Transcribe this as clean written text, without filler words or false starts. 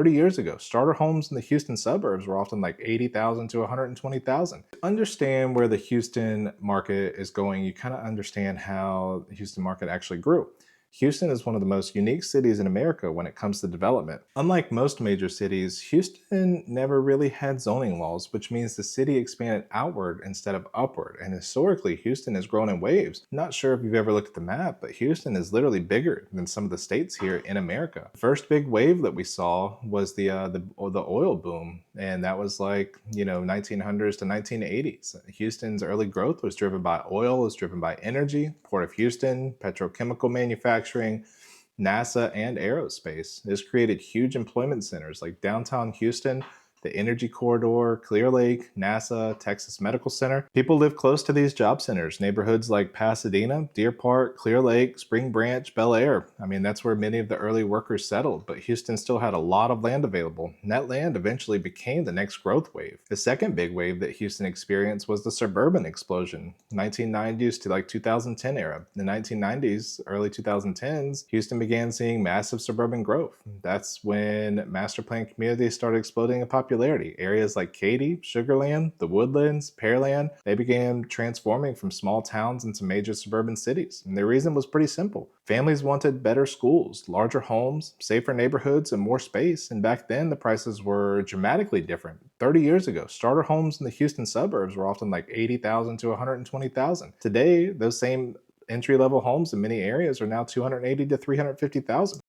30 years ago, starter homes in the Houston suburbs were often like 80,000 to 120,000. To understand where the Houston market is going, you kind of understand how the Houston market actually grew. Houston is one of the most unique cities in America when it comes to development. Unlike most major cities, Houston never really had zoning laws, which means the city expanded outward instead of upward. And historically, Houston has grown in waves. Not sure if you've ever looked at the map, but Houston is literally bigger than some of the states here in America. The first big wave that we saw was the oil boom, and that was like 1900s to 1980s. Houston's early growth was driven by oil, was driven by energy, Port of Houston, petrochemical manufacturing, NASA, and aerospace. This created huge employment centers like downtown Houston, the Energy Corridor, Clear Lake, NASA, Texas Medical Center. People live close to these job centers. Neighborhoods like Pasadena, Deer Park, Clear Lake, Spring Branch, Bel Air. I mean, that's where many of the early workers settled, but Houston still had a lot of land available. And that land eventually became the next growth wave. The second big wave that Houston experienced was the suburban explosion, 1990s to like 2010 era. In the 1990s, early 2010s, Houston began seeing massive suburban growth. That's when master plan communities started exploding in popularity. Areas like Katy, Sugarland, the Woodlands, Pearland, they began transforming from small towns into major suburban cities. And the reason was pretty simple. Families wanted better schools, larger homes, safer neighborhoods, and more space. And back then, the prices were dramatically different. 30 years ago, starter homes in the Houston suburbs were often like 80,000 to 120,000. Today, those same entry-level homes in many areas are now 280 to 350,000.